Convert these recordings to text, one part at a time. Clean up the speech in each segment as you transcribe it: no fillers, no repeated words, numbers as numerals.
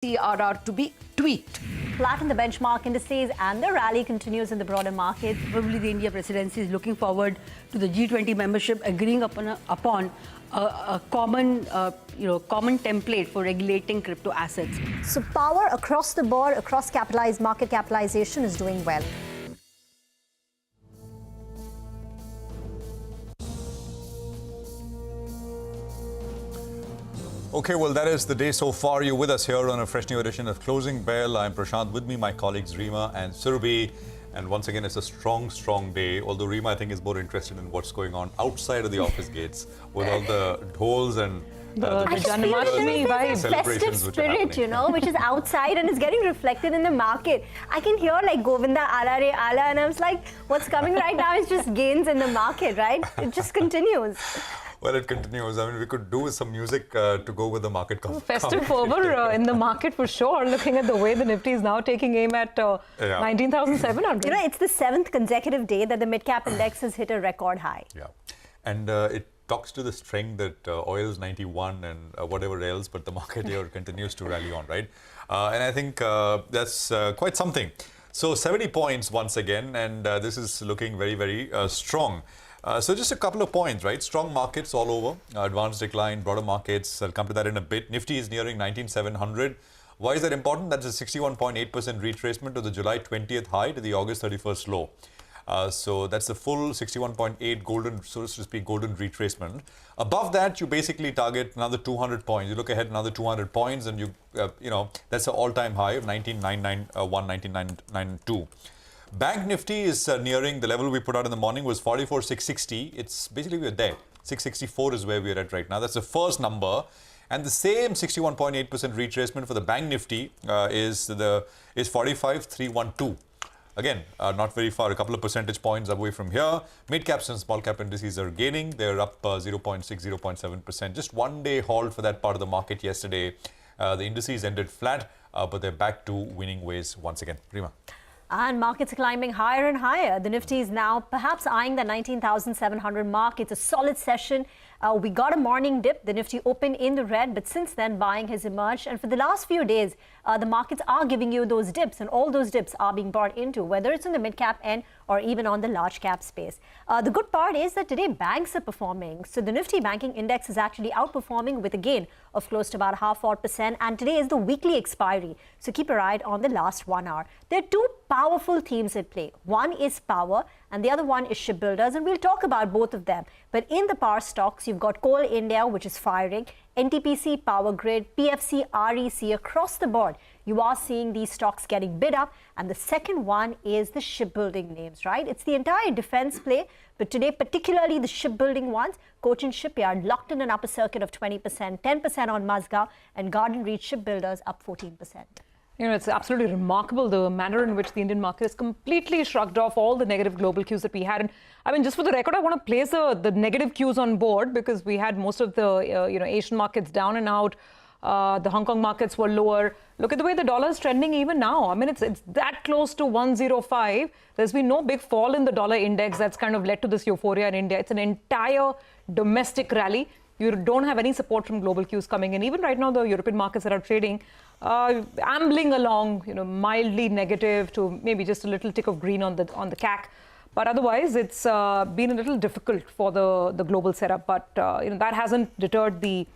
CRR to be tweaked. Flat in the benchmark indices and the rally continues in the broader market. Probably the India presidency is looking forward to the G20 membership agreeing upon a common, common template for regulating crypto assets. So power across the board, across capitalized market capitalization is doing well. Okay, well, that is the day so far. You're with us here on a fresh new edition of Closing Bell. I'm Prashant. With me, my colleagues Reema and Surabhi. And once again, it's a strong day. Although Reema, I think, is more interested in what's going on outside of the office gates with all the dhols and the festive spirit, which is outside and is getting reflected in the market. I can hear like Govinda ala re ala, and I was like, what's coming right now is just gains in the market, right? It just continues. Well, it continues. I mean, we could do some music to go with the market. Festive fervor in the market for sure, looking at the way the Nifty is now taking aim at 19,700. It's the 7th consecutive day that the midcap index has hit a record high. Yeah. And it talks to the strength that oil is 91 and whatever else, but the market here continues to rally on, right? And I think that's quite something. So 70 points once again, and this is looking very, very strong. So just a couple of points, right? Strong markets all over, advanced decline, broader markets. I'll come to that in a bit. Nifty is nearing 19,700. Why is that important? That's a 61.8% retracement to the July 20th high to the August 31st low. So that's the full 61.8 golden, so to speak, golden retracement. Above that, you basically target another 200 points. You look ahead another 200 points, and that's an all-time high of 19,991, 19,992. Bank Nifty is nearing the level we put out in the morning was 44,660. It's basically we're there. 664 is where we're at right now. That's the first number. And the same 61.8% retracement for the Bank Nifty is 45,312. Again, not very far, a couple of percentage points away from here. Mid-caps and small-cap indices are gaining. They're up 0.6, 0.7%. Just one day halt for that part of the market yesterday. The indices ended flat, but they're back to winning ways once again. Reema. And markets are climbing higher and higher. The Nifty is now perhaps eyeing the 19,700 mark. It's a solid session. We got a morning dip. The Nifty opened in the red, but since then, buying has emerged. And for the last few days, the markets are giving you those dips, and all those dips are being bought into, whether it's in the mid-cap end or even on the large-cap space. The good part is that today, banks are performing. So the Nifty banking index is actually outperforming with a gain of close to about 0.5%. And today is the weekly expiry. So keep your eye on the last 1 hour. There are two powerful themes at play. One is power, and the other one is shipbuilders, and we'll talk about both of them. But in the power stocks, you've got Coal India, which is firing, NTPC, Power Grid, PFC, REC, across the board. You are seeing these stocks getting bid up. And the second one is the shipbuilding names, right? It's the entire defense play, but today, particularly the shipbuilding ones, Cochin Shipyard locked in an upper circuit of 20%, 10% on Mazgaon, and Garden Reach Shipbuilders up 14%. It's absolutely remarkable the manner in which the Indian market has completely shrugged off all the negative global cues that we had. And I mean, just for the record, I want to place the negative cues on board because we had most of the Asian markets down and out. The Hong Kong markets were lower. Look at the way the dollar is trending even now. I mean, it's that close to 105. There's been no big fall in the dollar index that's kind of led to this euphoria in India. It's an entire domestic rally. You don't have any support from global cues coming in. Even right now, the European markets that are trading, ambling along, mildly negative to maybe just a little tick of green on the CAC. But otherwise, it's been a little difficult for the global setup. But that hasn't deterred the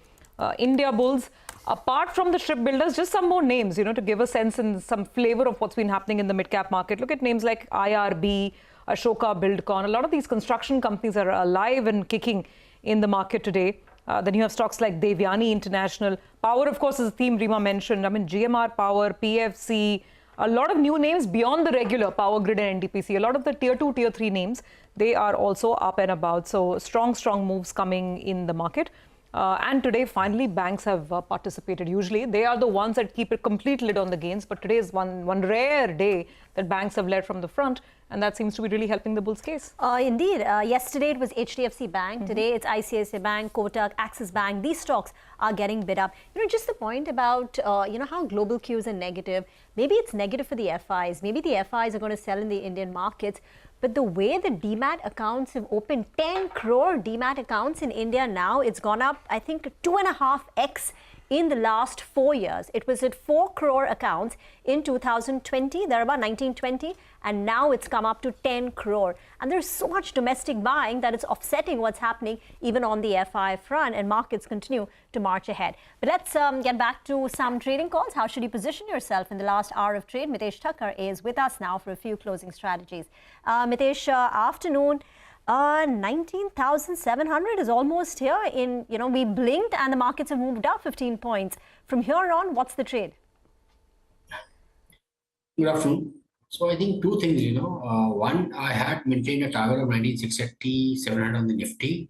India bulls. Apart from the shipbuilders, just some more names, to give a sense and some flavor of what's been happening in the mid-cap market. Look at names like IRB, Ashoka Buildcon. A lot of these construction companies are alive and kicking in the market today. Then you have stocks like Devyani International. Power, of course, is a theme Reema mentioned. I mean, GMR Power, PFC, a lot of new names beyond the regular Power Grid and NTPC. A lot of the tier 2, tier 3 names, they are also up and about. So strong moves coming in the market. And today, finally, banks have participated. Usually, they are the ones that keep a complete lid on the gains. But today is one rare day that banks have led from the front. And that seems to be really helping the bull's case. Indeed. Yesterday, it was HDFC Bank. Today, it's ICICI Bank, Kotak, Axis Bank. These stocks are getting bid up. Just the point about, how global cues are negative. Maybe it's negative for the FIs. Maybe the FIs are going to sell in the Indian markets. But the way the demat accounts have opened, 10 crore demat accounts in India now, it's gone up, I think, 2.5x in the last 4 years. It was at 4 crore accounts in 2020, there about 1920, and now it's come up to 10 crore. And there's so much domestic buying that it's offsetting what's happening even on the FI front, and markets continue to march ahead. But let's get back to some trading calls. How should you position yourself in the last hour of trade? Mitesh Thakkar is with us now for a few closing strategies. Mitesh, afternoon. 19,700 is almost here. We blinked and the markets have moved up 15 points. From here on, what's the trade? Good afternoon. So I think two things, one, I had maintained a target of 19,630, 700 on the Nifty.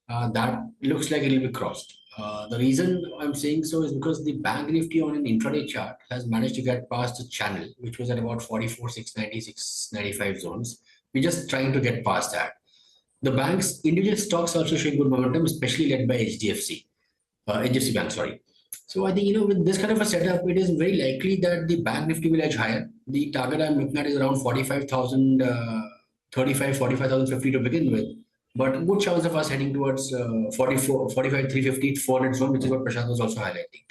That looks like a little bit crossed. The reason I'm saying so is because the bank Nifty on an intraday chart has managed to get past the channel, which was at about 44, 690, 695 zones. We're just trying to get past that. The bank's individual stocks also showing good momentum, especially led by HDFC Bank, sorry. So I think, with this kind of a setup, it is very likely that the bank Nifty will edge higher. The target I'm looking at is around 45,050 to begin with. But a good chance of us heading towards 45,350, 400 zone, which is what Prashant was also highlighting.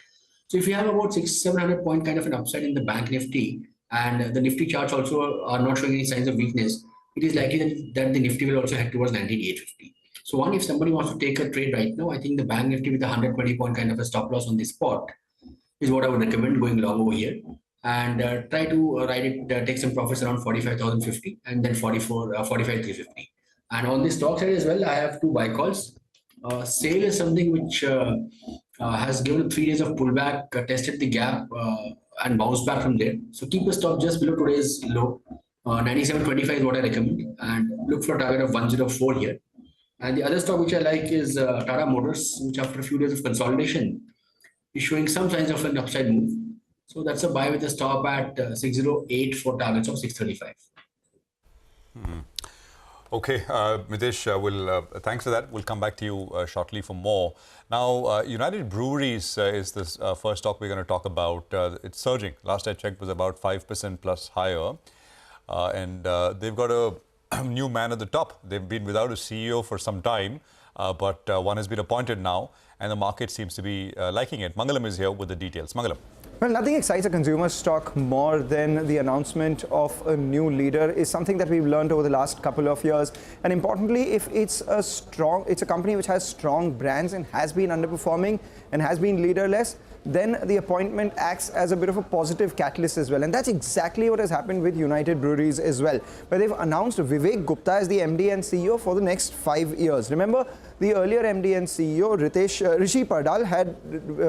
So if you have about 600-700 point kind of an upside in the bank Nifty, and the Nifty charts also are not showing any signs of weakness, it is likely that the Nifty will also head towards 19,850. So one, if somebody wants to take a trade right now, I think the bank Nifty with a 120 point kind of a stop loss on the spot is what I would recommend going long over here. And try to ride it, take some profits around 45,050 and then 45,350. And on the stock side as well, I have two buy calls. Sale is something which has given 3 days of pullback, tested the gap and bounced back from there. So keep the stock just below today's low. 97.25 is what I recommend, and look for a target of 104 here. And the other stock which I like is Tata Motors, which after a few days of consolidation is showing some signs of an upside move. So that's a buy with a stop at 608 for targets of 635. Okay, Mitesh, thanks for that. We'll come back to you shortly for more. Now, United Breweries is this first stock we're going to talk about. It's surging. Last I checked was about 5% plus higher. And they've got a new man at the top. They've been without a CEO for some time, but one has been appointed now, and the market seems to be liking it. Mangalam is here with the details. Mangalam. Well, nothing excites a consumer stock more than the announcement of a new leader is something that we've learned over the last couple of years. And importantly, if it's a company which has strong brands and has been underperforming and has been leaderless, then the appointment acts as a bit of a positive catalyst as well. And that's exactly what has happened with United Breweries as well, where they've announced Vivek Gupta as the MD and CEO for the next 5 years. Remember, the earlier MD and CEO, Rishi Pardal, had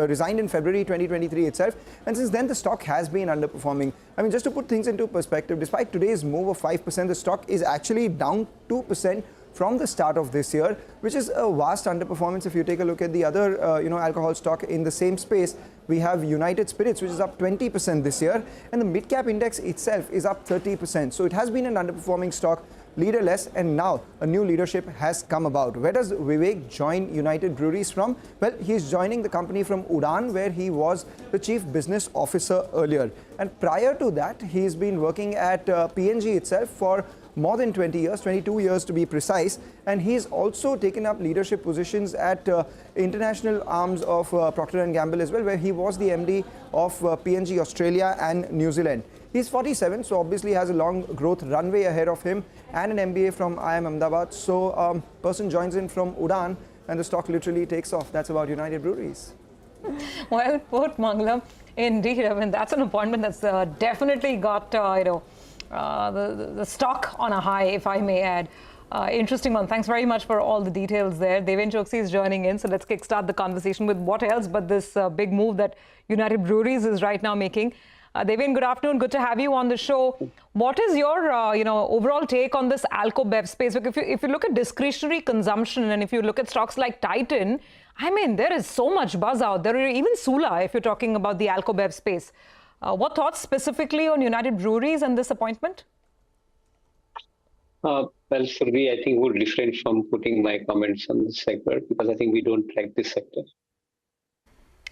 resigned in February 2023 itself. And since then, the stock has been underperforming. I mean, just to put things into perspective, despite today's move of 5%, the stock is actually down 2% from the start of this year, which is a vast underperformance. If you take a look at the other, alcohol stock in the same space, we have United Spirits, which is up 20% this year, and the midcap index itself is up 30%. So it has been an underperforming stock, leaderless, and now a new leadership has come about. Where does Vivek join United Breweries from? Well, he's joining the company from Udaan, where he was the chief business officer earlier. And prior to that, he's been working at P&G itself for more than 20 years, 22 years to be precise. And he's also taken up leadership positions at international arms of Procter & Gamble as well, where he was the MD of P&G Australia and New Zealand. He's 47, so obviously has a long growth runway ahead of him and an MBA from IIM Ahmedabad. So person joins in from Udaan and the stock literally takes off. That's about United Breweries. Well put, Mangalam. Indeed, I mean, that's an appointment that's definitely got, the stock on a high, if I may add. Interesting one. Thanks very much for all the details there. Deven Choksi is joining in, so let's kickstart the conversation with what else but this big move that United Breweries is right now making. Deven, good afternoon. Good to have you on the show. What is your, overall take on this alco-bev space? Because if you look at discretionary consumption and if you look at stocks like Titan, I mean, there is so much buzz out there. Even Sula, if you're talking about the alco-bev space. What thoughts specifically on United Breweries and this appointment? Well, Survi, I think would refrain from putting my comments on this sector because I think we don't like this sector.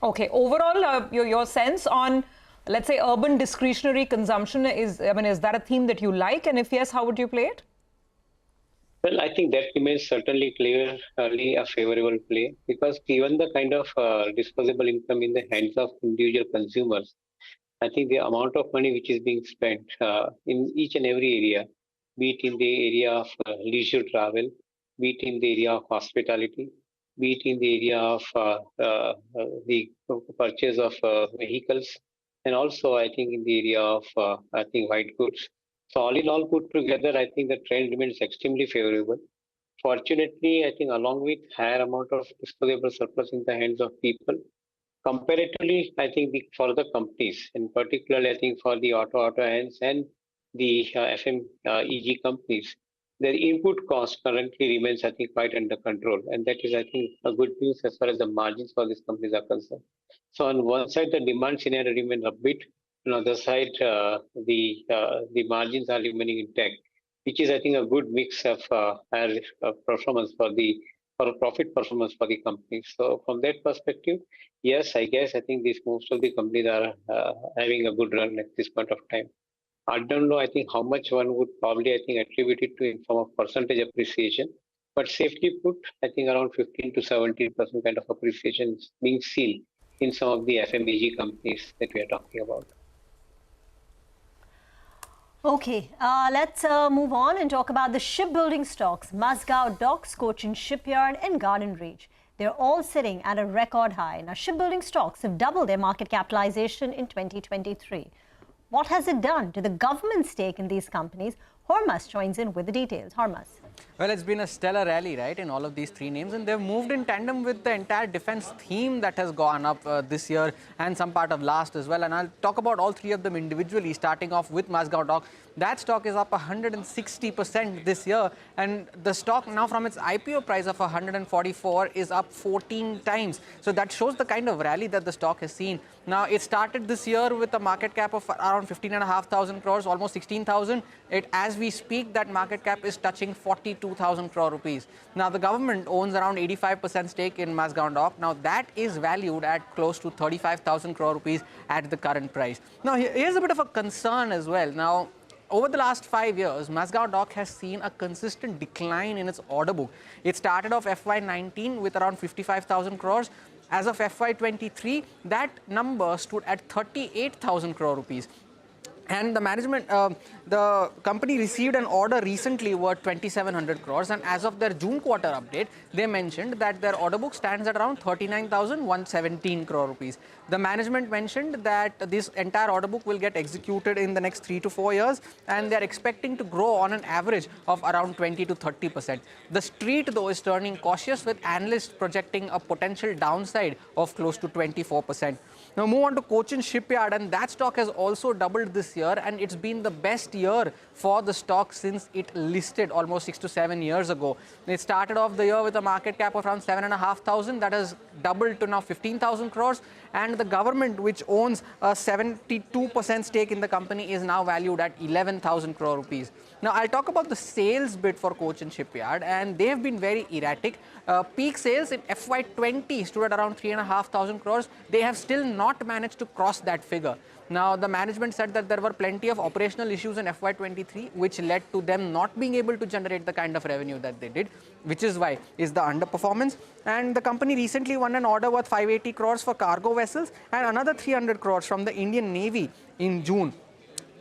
Okay. Overall, your sense on, let's say, urban discretionary consumption is that a theme that you like? And if yes, how would you play it? Well, I think that remains certainly clearly a favorable play because given the kind of disposable income in the hands of individual consumers, I think the amount of money which is being spent in each and every area, be it in the area of leisure travel, be it in the area of hospitality, be it in the area of the purchase of vehicles, and also I think in the area of I think white goods. So all in all put together, I think the trend remains extremely favorable. Fortunately, I think along with higher amount of disposable surplus in the hands of people, comparatively, I think for the companies, and particularly I think for the auto hands and the FMEG companies, their input cost currently remains, I think, quite under control, and that is, I think, a good news as far as the margins for these companies are concerned. So on one side, the demand scenario remains upbeat. On the other side, the margins are remaining intact, which is, I think, a good mix of higher performance for profit performance for the company. So from that perspective, yes, I guess I think most of the companies are having a good run at this point of time. I don't know. I think how much one would probably I think attribute it to in form of percentage appreciation, but safely put, I think around 15 to 17% kind of appreciation is being seen in some of the FMEG companies that we are talking about. Okay, let's move on and talk about the shipbuilding stocks. Mazgaon Docks, Cochin Shipyard and Garden Reach. They're all sitting at a record high. Now, shipbuilding stocks have doubled their market capitalization in 2023. What has it done to the government stake in these companies? Hormas joins in with the details. Hormas. Well, it's been a stellar rally, right, in all of these three names, and they've moved in tandem with the entire defense theme that has gone up this year and some part of last as well. And I'll talk about all three of them individually, starting off with Mazgaon Dock. That stock is up 160% this year, and the stock now from its IPO price of 144 is up 14 times. So that shows the kind of rally that the stock has seen. Now, it started this year with a market cap of around 15,500 crores, almost 16,000. As we speak, that market cap is touching 42,000 crore rupees. Now, the government owns around 85% stake in Mazgaon Dock. Now, that is valued at close to 35,000 crore rupees at the current price. Now, here's a bit of a concern as well. Now, over the last 5 years, Mazgaon Dock has seen a consistent decline in its order book. It started off FY19 with around 55,000 crores. As of FY23, that number stood at 38,000 crore rupees. And the management, the company received an order recently worth 2,700 crores, and as of their June quarter update, they mentioned that their order book stands at around 39,117 crore rupees. The management mentioned that this entire order book will get executed in the next 3 to 4 years, and they are expecting to grow on an average of around 20 to 30%. The street, though, is turning cautious, with analysts projecting a potential downside of close to 24%. Now move on to Cochin Shipyard, and that stock has also doubled this year, and it's been the best year for the stock since it listed almost 6 to 7 years ago. It started off the year with a market cap of around 7,500. That has doubled to now 15,000 crores, and the government, which owns a 72% stake in the company, is now valued at 11,000 crore rupees. Now I'll talk about the sales bit for Cochin Shipyard, and they have been very erratic. Peak sales in FY20 stood at around 3,500 crores. They have still not managed to cross that figure. Now, the management said that there were plenty of operational issues in FY23, which led to them not being able to generate the kind of revenue that they did, which is why is the underperformance. And the company recently won an order worth 580 crores for cargo vessels and another 300 crores from the Indian Navy in June.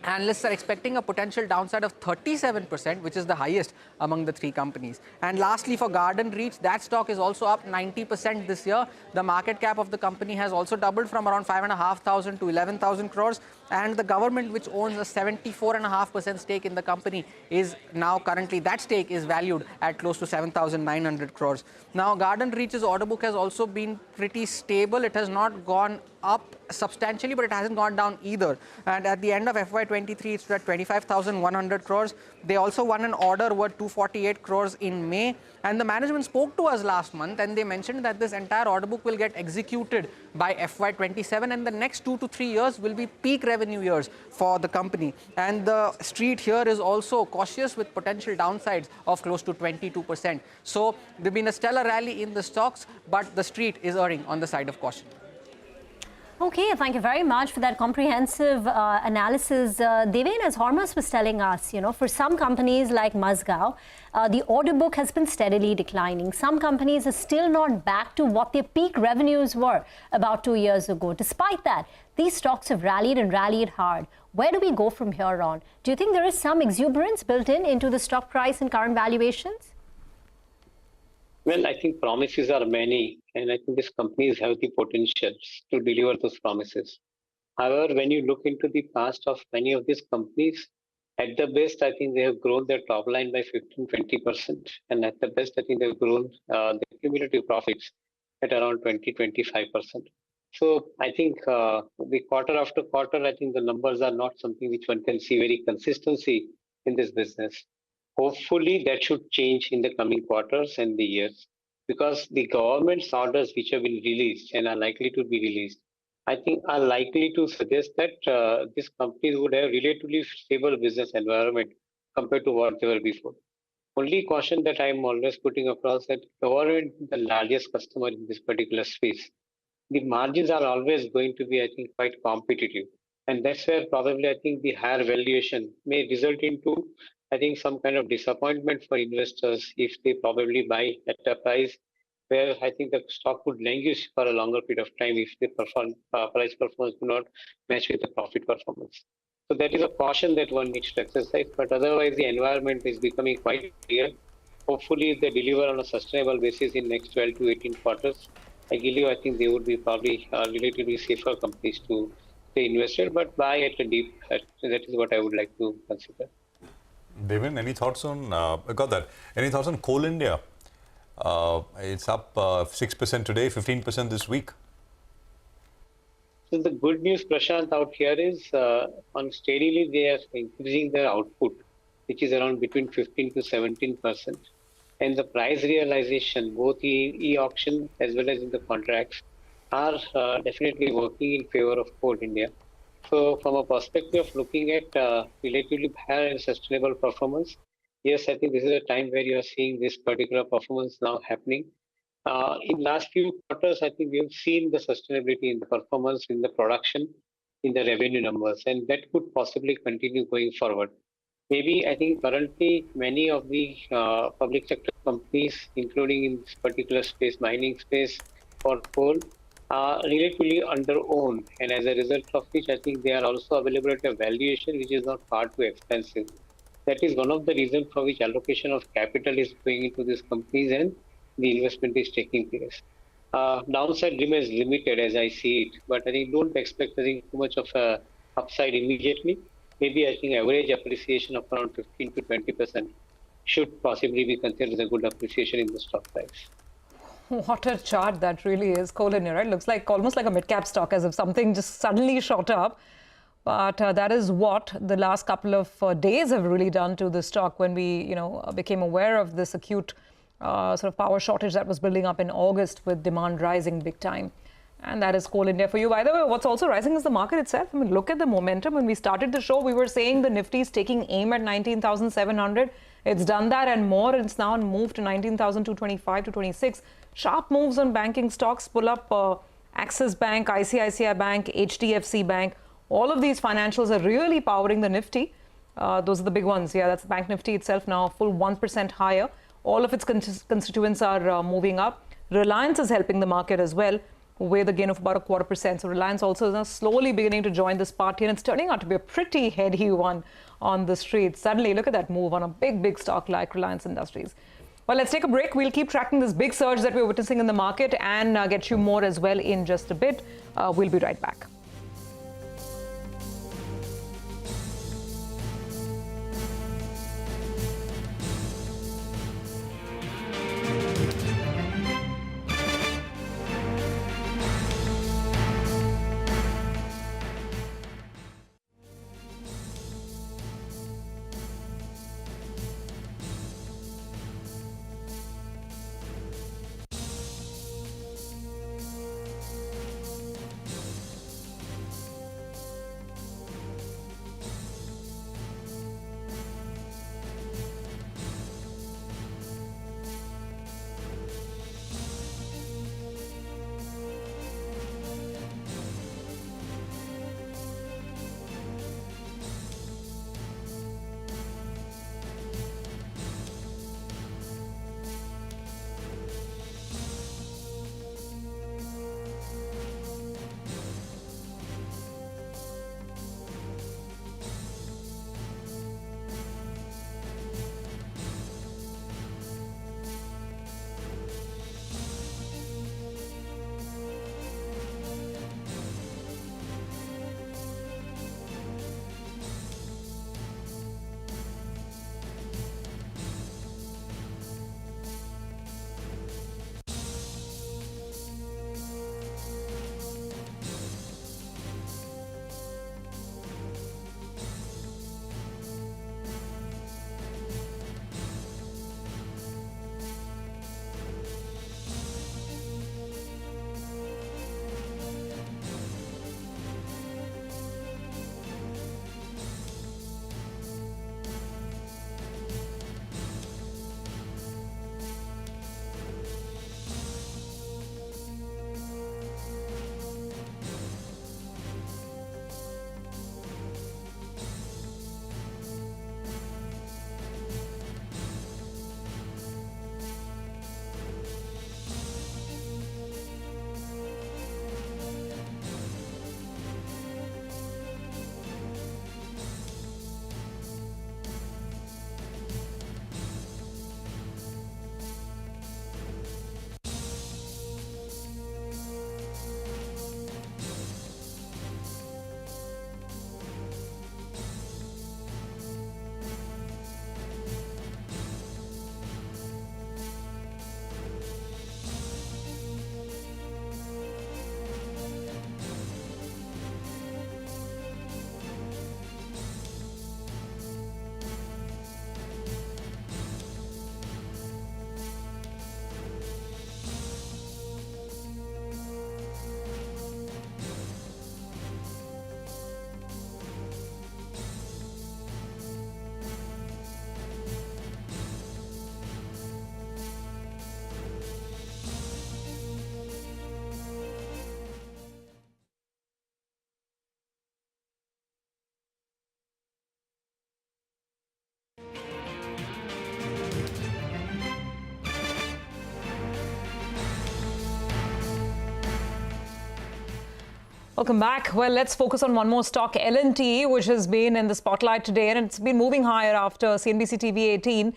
Analysts are expecting a potential downside of 37%, which is the highest among the three companies. And lastly, for Garden Reach, that stock is also up 90% this year. The market cap of the company has also doubled from around 5,500 to 11,000 crores. And the government, which owns a 74.5% stake in the company, is now currently, that stake is valued at close to 7,900 crores. Now, Garden Reach's order book has also been pretty stable. It has not gone up substantially, but it hasn't gone down either. And at the end of FY23, it's at 25,100 crores. They also won an order worth 248 crores in May. And the management spoke to us last month, and they mentioned that this entire order book will get executed by FY27, and the next 2 to 3 years will be peak revenue years for the company. And the street here is also cautious, with potential downsides of close to 22%. So there's been a stellar rally in the stocks, but the street is erring on the side of caution. Okay, thank you very much for that comprehensive analysis. Devin, as Hormas was telling us, for some companies like Mazgao, the order book has been steadily declining. Some companies are still not back to what their peak revenues were about 2 years ago. Despite that, these stocks have rallied and rallied hard. Where do we go from here on? Do you think there is some exuberance built into the stock price and current valuations? Well, I think promises are many, and I think these companies have the potential to deliver those promises. However, when you look into the past of many of these companies, at the best, I think they have grown their top line by 15-20%. And at the best, I think they've grown the cumulative profits at around 20-25%. So I think the quarter after quarter, I think the numbers are not something which one can see very consistency in this business. Hopefully, that should change in the coming quarters and the years, because the government's orders which have been released and are likely to be released, I think are likely to suggest that these companies would have relatively stable business environment compared to what they were before. Only caution that I am always putting across that government is the largest customer in this particular space. The margins are always going to be, I think, quite competitive. And that's where probably I think the higher valuation may result into, I think, some kind of disappointment for investors if they probably buy at a price where I think the stock would languish for a longer period of time if the price performance do not match with the profit performance. So that is a caution that one needs to exercise, but otherwise the environment is becoming quite clear. Hopefully, if they deliver on a sustainable basis in next 12 to 18 quarters, I think they would be probably relatively safer companies to stay invested, but buy at a deep. That is what I would like to consider. Devin, any thoughts on, I got that. Any thoughts on Coal India? It's up 6% today, 15% this week. So the good news, Prashant, out here is on steadily they are increasing their output, which is around between 15 to 17%. And the price realization, both in e-auction as well as in the contracts, are definitely working in favor of Coal India. So from a perspective of looking at relatively higher and sustainable performance, yes, I think this is a time where you are seeing this particular performance now happening. In last few quarters, I think we have seen the sustainability in the performance, in the production, in the revenue numbers, and that could possibly continue going forward. Maybe I think currently many of the public sector companies, including in this particular space, mining space or coal, are relatively under-owned, and as a result of which, I think they are also available at a valuation which is not far too expensive. That is one of the reasons for which allocation of capital is going into these companies and the investment is taking place. Downside remains limited as I see it, but I think don't expect too much of a upside immediately. Maybe I think average appreciation of around 15 to 20% should possibly be considered as a good appreciation in the stock price. What a chart that really is, Coal India, right? Looks like almost like a mid-cap stock, as if something just suddenly shot up. But that is what the last couple of days have really done to the stock when we, became aware of this acute sort of power shortage that was building up in August with demand rising big time. And that is Coal India for you. By the way, what's also rising is the market itself. I mean, look at the momentum. When we started the show, we were saying the Nifty is taking aim at 19,700. It's done that and more. It's now moved to 19,225 to 26. Sharp moves on banking stocks. Pull up Axis Bank, ICICI Bank, HDFC Bank. All of these financials are really powering the Nifty. Those are the big ones. Yeah, that's Bank Nifty itself now full 1% higher. All of its constituents are moving up. Reliance is helping the market as well, with a gain of about 0.25%. So Reliance also is now slowly beginning to join this party, and it's turning out to be a pretty heady one on the street. Suddenly, look at that move on a big stock like Reliance Industries. Well, let's take a break. We'll keep tracking this big surge that we're witnessing in the market and get you more as well in just a bit. We'll be right back. Welcome back. Well, let's focus on one more stock, L&T, which has been in the spotlight today, and it's been moving higher after CNBC TV 18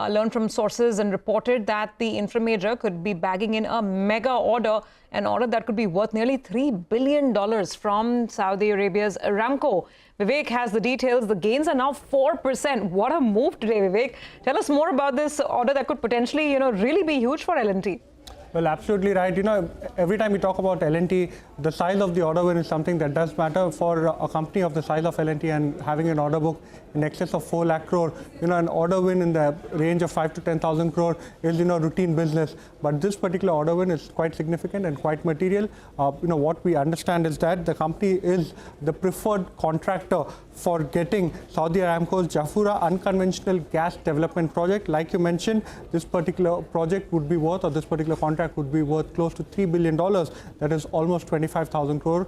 learned from sources and reported that the infra major could be bagging in a mega order, an order that could be worth nearly $3 billion from Saudi Arabia's Aramco. Vivek has the details. The gains are now 4%. What a move today, Vivek. Tell us more about this order that could potentially, really be huge for L&T. Well, absolutely right. Every time we talk about L&T, the size of the order win is something that does matter for a company of the size of L&T, and having an order book in excess of 4 lakh crore. An order win in the range of 5 to 10,000 crore is, routine business. But this particular order win is quite significant and quite material. What we understand is that the company is the preferred contractor for getting Saudi Aramco's Jafurah unconventional gas development project. Like you mentioned, this particular project would be worth, or this particular contract would be worth close to $3 billion. That is almost 25,000 crore,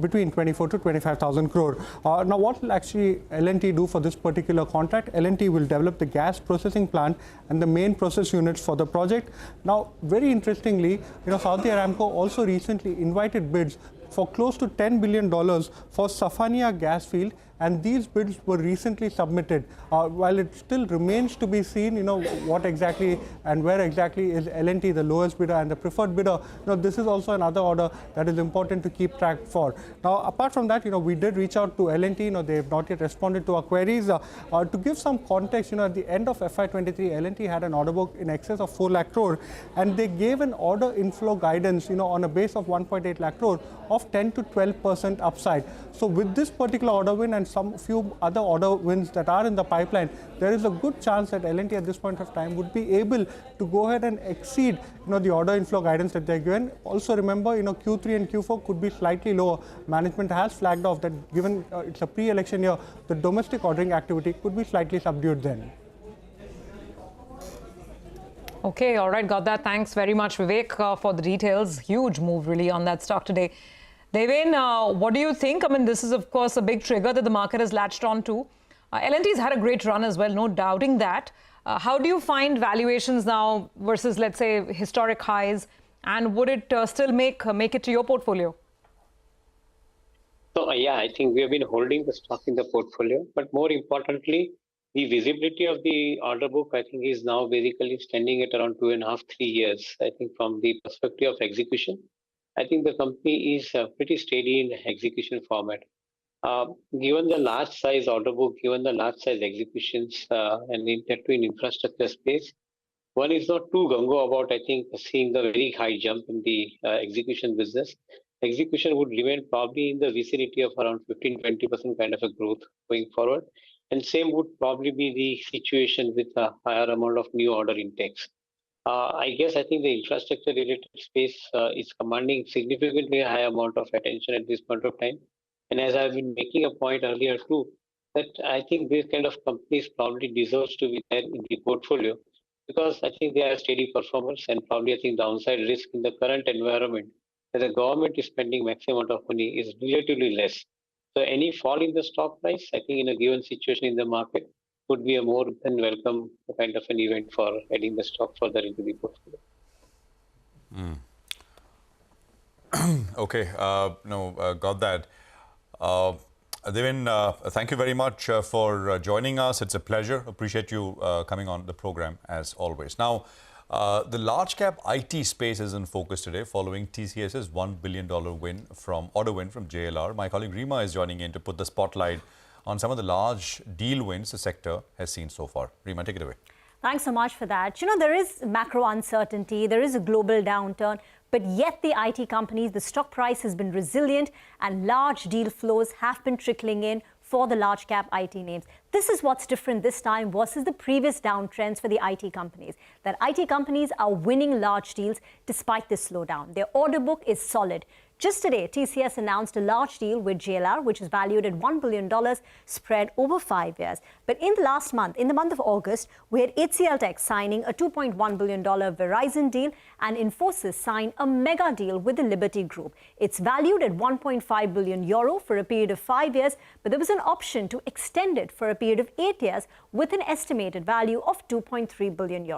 between 24 to 25,000 crore. Now, what will actually L&T do for this particular contract? L&T will develop the gas processing plant and the main process units for the project. Now, very interestingly, Saudi Aramco also recently invited bids for close to $10 billion for Safaniya gas field, and these bids were recently submitted. While it still remains to be seen, what exactly and where exactly is L&T the lowest bidder and the preferred bidder. This is also another order that is important to keep track for. Now, apart from that, we did reach out to L&T. They have not yet responded to our queries. To give some context, at the end of FY23, L&T had an order book in excess of 4 lakh crore, and they gave an order inflow guidance, on a base of 1.8 lakh crore of 10 to 12% upside. So with this particular order win and some few other order wins that are in the pipeline, there is a good chance that L&T at this point of time would be able to go ahead and exceed the order inflow guidance that they're given. Also remember, Q3 and Q4 could be slightly lower. Management has flagged off that given it's a pre-election year, the domestic ordering activity could be slightly subdued then. Okay, all right, got that. Thanks very much, Vivek, for the details. Huge move really on that stock today. Devin, what do you think? This is, of course, a big trigger that the market has latched on to. L&T's had a great run as well, no doubting that. How do you find valuations now versus, let's say, historic highs? And would it still make it to your portfolio? So, I think we have been holding the stock in the portfolio. But more importantly, the visibility of the order book, I think, is now basically standing at around 2.5, 3 years. I think from the perspective of execution, I think the company is pretty steady in the execution format. Given the large size order book, given the large size executions, and in infrastructure space, one is not too gung-ho about, I think, seeing the very high jump in the execution business. Execution would remain probably in the vicinity of around 15-20% kind of a growth going forward. And same would probably be the situation with a higher amount of new order intakes. I think the infrastructure related space is commanding significantly a high amount of attention at this point of time. And as I've been making a point earlier too, that I think this kind of companies probably deserves to be there in the portfolio, because I think they are steady performers, and probably I think downside risk in the current environment that the government is spending maximum amount of money is relatively less. So any fall in the stock price, I think in a given situation in the market, would be a more than welcome kind of an event for adding the stock further into the portfolio. Okay, got that. Devin, thank you very much for joining us. It's a pleasure. Appreciate you coming on the program as always. Now, the large cap IT space is in focus today following TCS's $1 billion order win from JLR. My colleague Rima is joining in to put the spotlight on some of the large deal wins the sector has seen so far. Rima, take it away. Thanks so much for that. There is macro uncertainty, there is a global downturn, but yet the IT companies, the stock price has been resilient and large deal flows have been trickling in for the large cap IT names. This is what's different this time versus the previous downtrends for the IT companies, that IT companies are winning large deals despite this slowdown. Their order book is solid. Just today, TCS announced a large deal with JLR, which is valued at $1 billion, spread over 5 years. But in the last month, in the month of August, we had HCL Tech signing a $2.1 billion Verizon deal, and Infosys signed a mega deal with the Liberty Group. It's valued at €1.5 billion for a period of 5 years, but there was an option to extend it for a period of 8 years with an estimated value of €2.3 billion.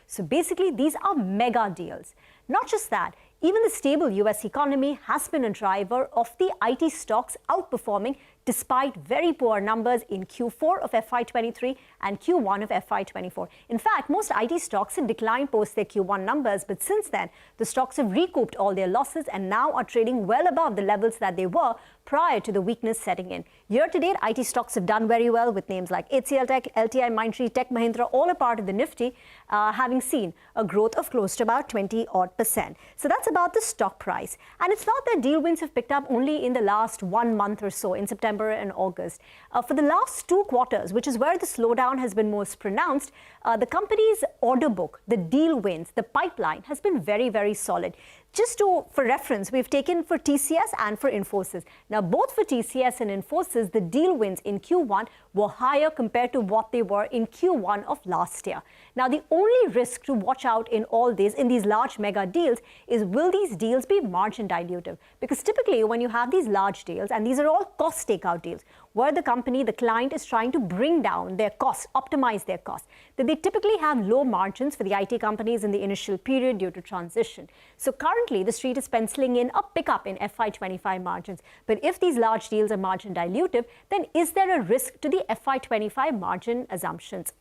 So basically, these are mega deals. Not just that, Even the stable US economy has been a driver of the IT stocks outperforming despite very poor numbers in Q4 of FY23 and Q1 of FY24. In fact, most IT stocks had declined post their Q1 numbers, but since then, the stocks have recouped all their losses and now are trading well above the levels that they were prior to the weakness setting in. Year to date, IT stocks have done very well with names like HCL Tech, LTI, Mindtree, Tech Mahindra, all a part of the Nifty, having seen a growth of close to about 20%. So that's about the stock price. And it's not that deal wins have picked up only in the last 1 month or so, in September and August. For the last 2 quarters, which is where the slowdown has been most pronounced, the company's order book, the deal wins, the pipeline has been very, very solid. Just for reference, we've taken for TCS and for Infosys. Now, both for TCS and Infosys, the deal wins in Q1 were higher compared to what they were in Q1 of last year. Now, the only risk to watch out in all this, in these large mega deals, is will these deals be margin dilutive? Because typically, when you have these large deals, and these are all cost takeout deals, where the company, the client is trying to bring down their costs, optimize their costs, that they typically have low margins for the IT companies in the initial period due to transition. So currently, the street is penciling in a pickup in FY25 margins. But if these large deals are margin dilutive, then is there a risk to the FY25 margin assumptions?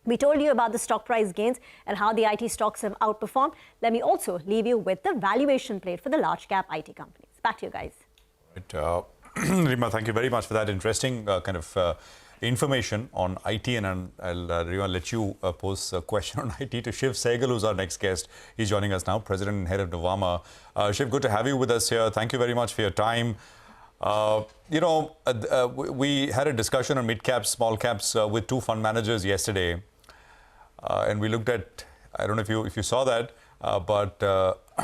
We told you about the stock price gains and how the IT stocks have outperformed. Let me also leave you with the valuation plate for the large cap IT companies. Back to you guys. Right, Rima, thank you very much for that interesting kind of information on IT. And I'll Rima, let you pose a question on IT to Shiv Sehgal, who's our next guest. He's joining us now, President and Head of Nuvama. Shiv, good to have you with us here. Thank you very much for your time. We had a discussion on mid caps, small caps with 2 fund managers yesterday. And we looked at, I don't know if you saw that, but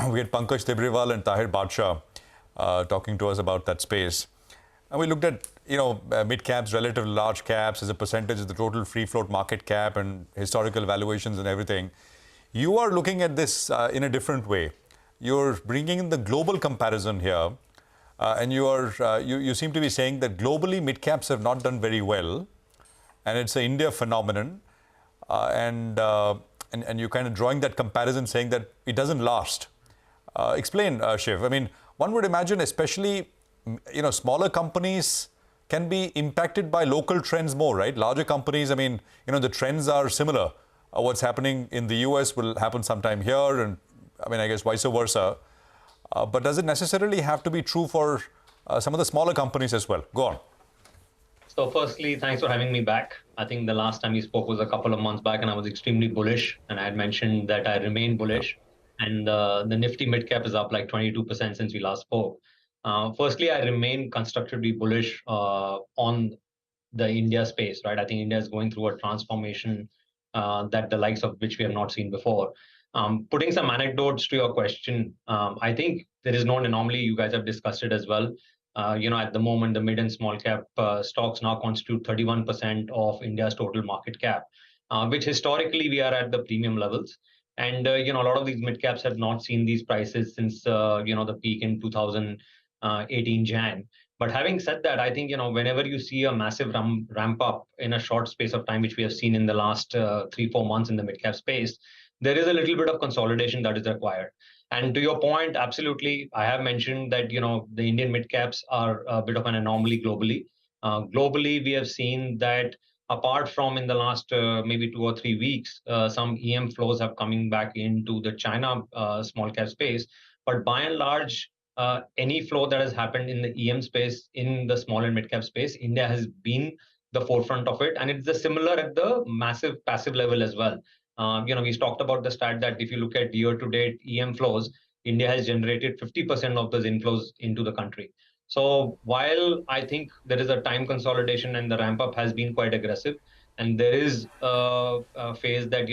we had Pankaj Tibrewal and Tahir Badshah talking to us about that space. And we looked at, mid caps relative to large caps as a percentage of the total free float market cap and historical valuations and everything. You are looking at this in a different way. You're bringing in the global comparison here. And you seem to be saying that globally mid caps have not done very well. And it's an India phenomenon. And you're kind of drawing that comparison saying that it doesn't last. Explain, Shiv. I mean, one would imagine especially, smaller companies can be impacted by local trends more, right? Larger companies, I mean, the trends are similar. What's happening in the US will happen sometime here, and I guess vice versa. But does it necessarily have to be true for some of the smaller companies as well? Go on. So firstly, thanks for having me back. I think the last time we spoke was a couple of months back, and I was extremely bullish. And I had mentioned that I remain bullish. And the Nifty mid-cap is up like 22% since we last spoke. Firstly, I remain constructively bullish on the India space, right? I think India is going through a transformation that the likes of which we have not seen before. Putting some anecdotes to your question, I think there is no anomaly. You guys have discussed it as well. At the moment, the mid and small cap stocks now constitute 31% of India's total market cap, which historically we are at the premium levels. And, a lot of these mid caps have not seen these prices since, the peak in 2018 Jan. But having said that, I think, whenever you see a massive ramp up in a short space of time, which we have seen in the last 3-4 months in the mid cap space, there is a little bit of consolidation that is required. And to your point, absolutely, I have mentioned that, the Indian mid caps are a bit of an anomaly globally. Globally, we have seen that apart from in the last maybe 2 or 3 weeks, some EM flows have coming back into the China small cap space. But by and large, any flow that has happened in the EM space, in the small and mid cap space, India has been the forefront of it. And it's similar at the massive passive level as well. We talked about the stat that if you look at year-to-date EM flows, India has generated 50% of those inflows into the country. So while I think there is a time consolidation and the ramp-up has been quite aggressive, and there is a phase that,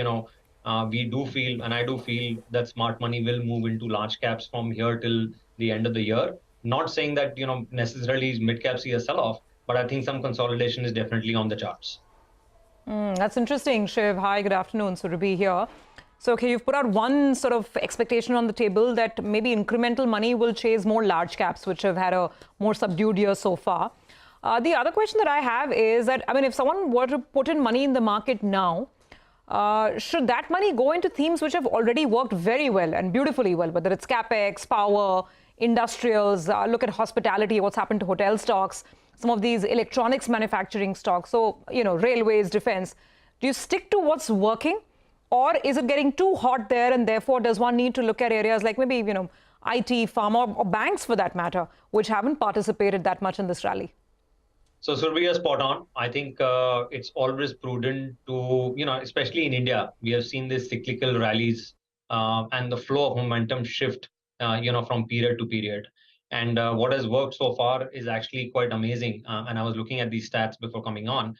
we do feel, and I do feel that smart money will move into large caps from here till the end of the year. Not saying that, necessarily mid-caps see a sell-off, but I think some consolidation is definitely on the charts. That's interesting, Shiv. Hi, good afternoon. So to be here. So, okay, you've put out one sort of expectation on the table that maybe incremental money will chase more large caps, which have had a more subdued year so far. The other question that I have is that, if someone were to put in money in the market now, should that money go into themes which have already worked very well and beautifully well, whether it's capex, power, industrials, look at hospitality, what's happened to hotel stocks, some of these electronics manufacturing stocks, so, railways, defense. Do you stick to what's working, or is it getting too hot there, and therefore does one need to look at areas like maybe, IT, pharma, or banks for that matter, which haven't participated that much in this rally? So Surabhi is spot on. I think it's always prudent to, especially in India, we have seen these cyclical rallies and the flow of momentum shift, from period to period. And what has worked so far is actually quite amazing. And I was looking at these stats before coming on.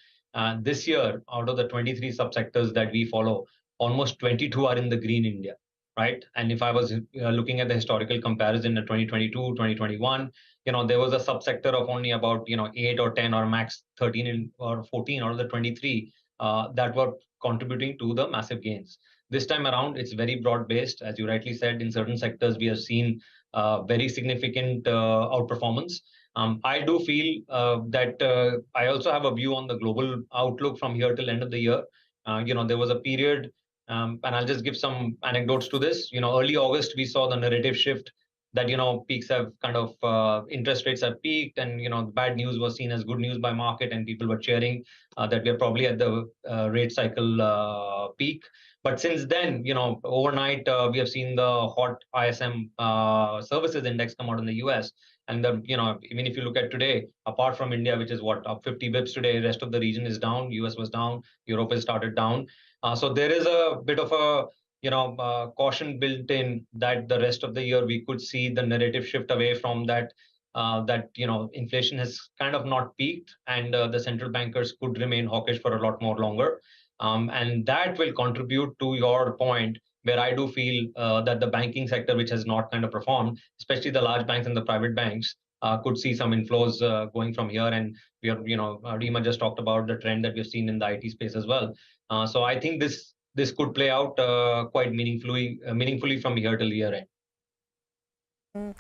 This year, out of the 23 subsectors that we follow, almost 22 are in the green India, right? And if I was looking at the historical comparison in 2022, 2021, there was a subsector of only about, 8 or 10 or max 13 or 14 out of the 23 that were contributing to the massive gains. This time around, it's very broad-based. As you rightly said, in certain sectors, we have seen very significant outperformance. I do feel that I also have a view on the global outlook from here till end of the year. There was a period, and I'll just give some anecdotes to this. Early August, we saw the narrative shift that, peaks have kind of, interest rates have peaked, and, bad news was seen as good news by market, and people were cheering that we're probably at the rate cycle peak. But since then, overnight, we have seen the hot ISM services index come out in the US. And, even if you look at today, apart from India, which is up 50 bips today, the rest of the region is down. US was down. Europe has started down. So there is a bit of a, caution built in that the rest of the year we could see the narrative shift away from that, inflation has kind of not peaked, and the central bankers could remain hawkish for a lot more longer. And that will contribute to your point, where I do feel that the banking sector, which has not kind of performed, especially the large banks and the private banks, could see some inflows going from here. And we are, Rima just talked about the trend that we've seen in the IT space as well. So I think this could play out quite meaningfully from here till year end.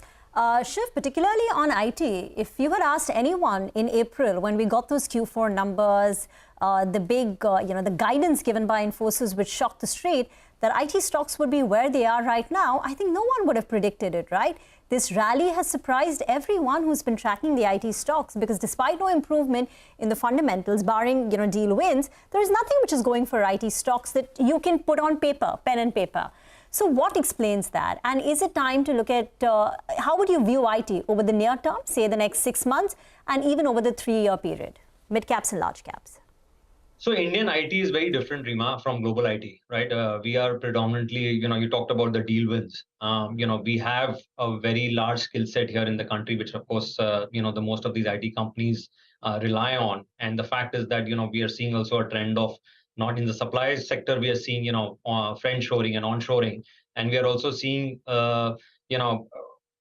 Shiv, particularly on IT, if you had asked anyone in April when we got those Q4 numbers, the big, the guidance given by Infosys, which shocked the street, that IT stocks would be where they are right now, I think no one would have predicted it, right? This rally has surprised everyone who's been tracking the IT stocks, because despite no improvement in the fundamentals, barring, deal wins, there is nothing which is going for IT stocks that you can put on paper, pen and paper. So what explains that? And is it time to look at how would you view IT over the near term, say the next 6 months, and even over the 3-year period, mid caps and large caps? So Indian IT is very different, Rima, from global IT, right? We are predominantly, you talked about the deal wins. We have a very large skill set here in the country, which of course, the most of these IT companies rely on. And the fact is that, we are seeing also a trend of, not in the supply sector, we are seeing, friendshoring and onshoring. And we are also seeing, a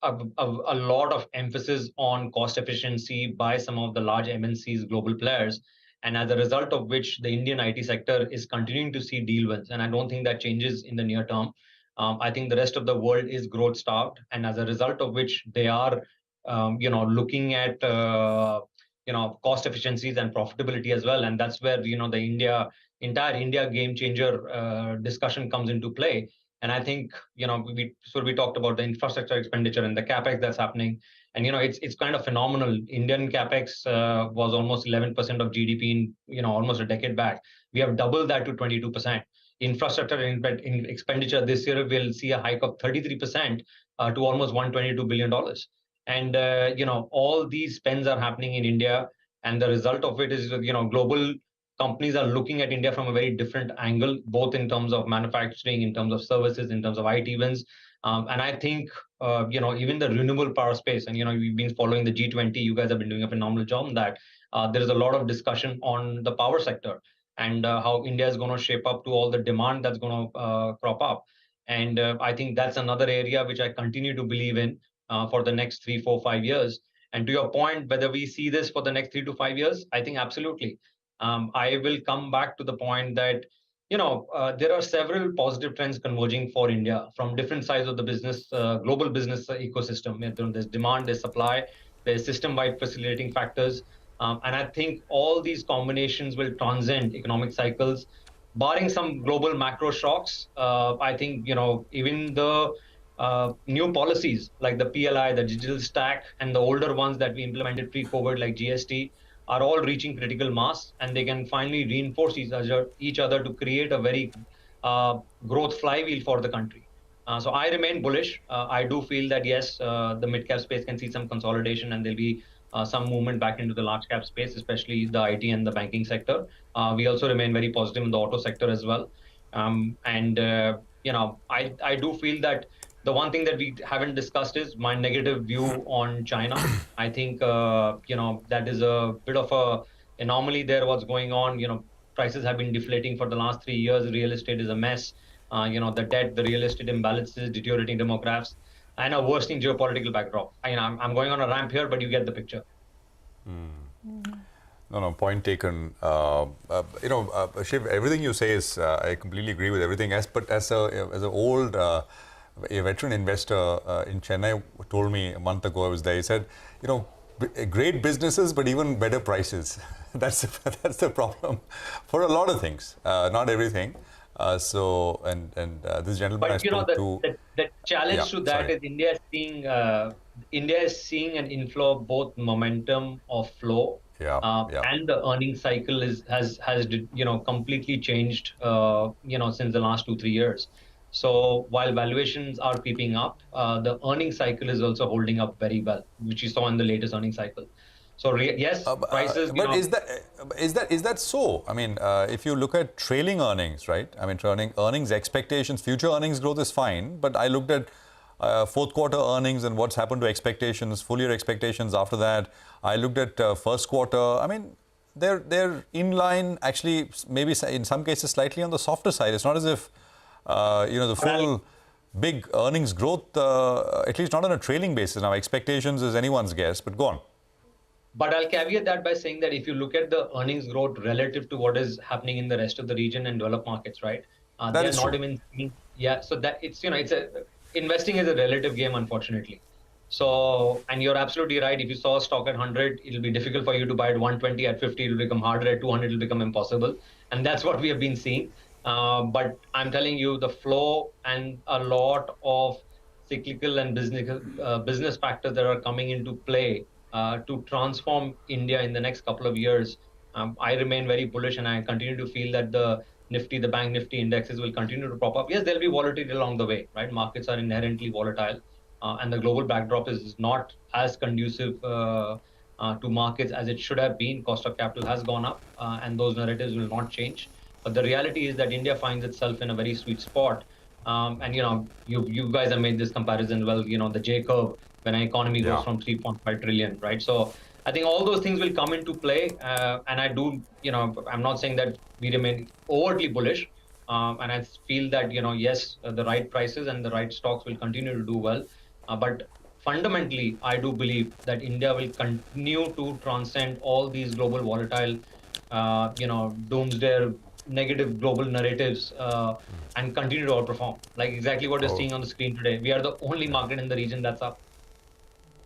lot of emphasis on cost efficiency by some of the large MNCs, global players. And as a result of which, the Indian IT sector is continuing to see deal wins. And I don't think that changes in the near term. I think the rest of the world is growth starved. And as a result of which, they are, looking at, cost efficiencies and profitability as well. And that's where, the entire India game changer discussion comes into play. And I think, we talked about the infrastructure expenditure and the capex that's happening. And, it's kind of phenomenal. Indian capex was almost 11% of GDP in, almost a decade back. We have doubled that to 22%. Infrastructure in expenditure this year will see a hike of 33% to almost $122 billion. And, all these spends are happening in India. And the result of it is, global companies are looking at India from a very different angle, both in terms of manufacturing, in terms of services, in terms of IT wins. And I think, even the renewable power space, and, we've been following the G20, you guys have been doing a phenomenal job on that. There is a lot of discussion on the power sector and how India is going to shape up to all the demand that's going to crop up. And I think that's another area which I continue to believe in for the next 3, 4, 5 years. And to your point, whether we see this for the next 3 to 5 years, I think absolutely. I will come back to the point that, there are several positive trends converging for India from different sides of the business, global business ecosystem. There's demand, there's supply, there's system-wide facilitating factors. And I think all these combinations will transcend economic cycles. barring some global macro shocks, I think, even the new policies like the PLI, the digital stack, and the older ones that we implemented pre-COVID like GST are all reaching critical mass, and they can finally reinforce each other to create a very growth flywheel for the country. So I remain bullish. I do feel that yes, the mid-cap space can see some consolidation, and there'll be some movement back into the large cap space, especially the IT and the banking sector. We also remain very positive in the auto sector as well. I do feel that the one thing that we haven't discussed is my negative view on China. I think that is a bit of a anomaly there. What's going on? Prices have been deflating for the last 3 years. Real estate is a mess. The debt, the real estate imbalances, deteriorating demographics, and a worsening geopolitical backdrop. I'm going on a ramp here, but you get the picture. No, point taken. Shiv, everything you say is, I completely agree with everything else. But as an old a veteran investor in Chennai told me a month ago, I was there. He said, great businesses, but even better prices. That's the problem for a lot of things, not everything. This gentleman but I spoke to. The challenge to that is India is seeing an inflow of both momentum of flow. And the earnings cycle has completely changed since the last 2-3 years. So while valuations are creeping up, the earnings cycle is also holding up very well, which you saw in the latest earnings cycle. So yes, prices. But is that so? I mean, if you look at trailing earnings, right? I mean, earnings expectations, future earnings growth is fine. But I looked at fourth quarter earnings and what's happened to expectations, full year expectations after that. I looked at first quarter. I mean, they're in line. Actually, maybe in some cases slightly on the softer side. It's not as if the full big earnings growth, at least not on a trailing basis. Now, expectations is anyone's guess. But go on. But I'll caveat that by saying that if you look at the earnings growth relative to what is happening in the rest of the region and developed markets, right? They're not even seeing, so that investing is a relative game, unfortunately. So, and you're absolutely right. If you saw a stock at 100, it'll be difficult for you to buy at 120, at 50, it'll become harder, at 200, it'll become impossible. And that's what we have been seeing. But I'm telling you, the flow and a lot of cyclical and business factors that are coming into play to transform India in the next couple of years, I remain very bullish, and I continue to feel that the Nifty, the Bank Nifty indexes will continue to prop up. Yes, there'll be volatility along the way, right? Markets are inherently volatile, and the global backdrop is not as conducive to markets as it should have been. Cost of capital has gone up, and those narratives will not change. But the reality is that India finds itself in a very sweet spot. And you guys have made this comparison well. The J curve when an economy goes from 3.5 trillion, right? So I think all those things will come into play, and I do, I'm not saying that we remain overtly bullish, and I feel that, yes, the right prices and the right stocks will continue to do well, but fundamentally, I do believe that India will continue to transcend all these global volatile, doomsday, negative global narratives, and continue to outperform, like exactly what you're seeing on the screen today. We are the only market in the region that's up.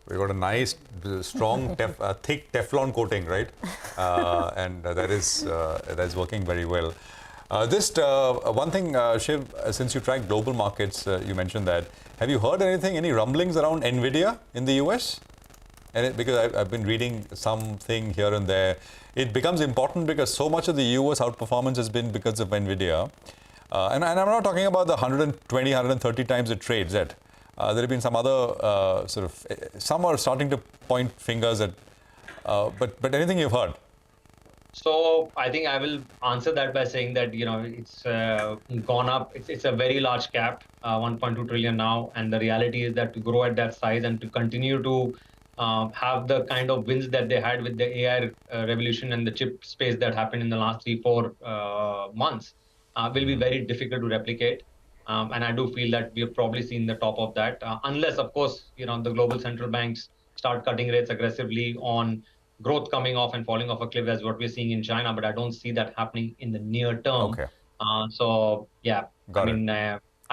We got a nice, strong, thick Teflon coating, right? And that is working very well. Just one thing, Shiv, since you track global markets, you mentioned that. Have you heard any rumblings around NVIDIA in the US? And because I've been reading something here and there, it becomes important because so much of the US outperformance has been because of NVIDIA. And I'm not talking about the 120, 130 times it trades at. There have been some other some are starting to point fingers at, but anything you've heard? So I think I will answer that by saying that, it's gone up. It's a very large cap, 1.2 trillion now. And the reality is that to grow at that size and to continue to have the kind of wins that they had with the AI revolution and the chip space that happened in the last 3-4 months will be very difficult to replicate. And I do feel that we have probably seen the top of that, unless, of course, the global central banks start cutting rates aggressively on growth coming off and falling off a cliff, as what we're seeing in China. But I don't see that happening in the near term. Okay. I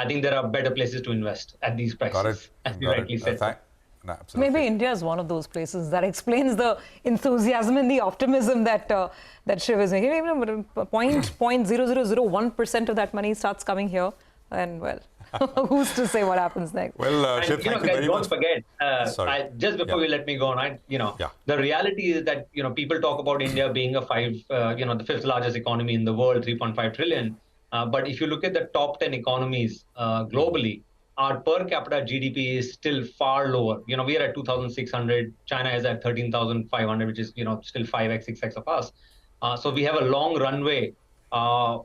think there are better places to invest at these prices, as you rightly said. No, absolutely. Maybe India is one of those places that explains the enthusiasm and the optimism that Shiv is making. Even 0.0001% of that money starts coming here, and well, who's to say what happens next? Well, Shiv, thank you very don't much. forget, just before you let me go on, the reality is that, people talk about India being the fifth largest economy in the world, 3.5 trillion. But if you look at the top 10 economies globally, our per capita GDP is still far lower. We are at 2,600. China is at 13,500, which is, still 5x, 6x of us. So we have a long runway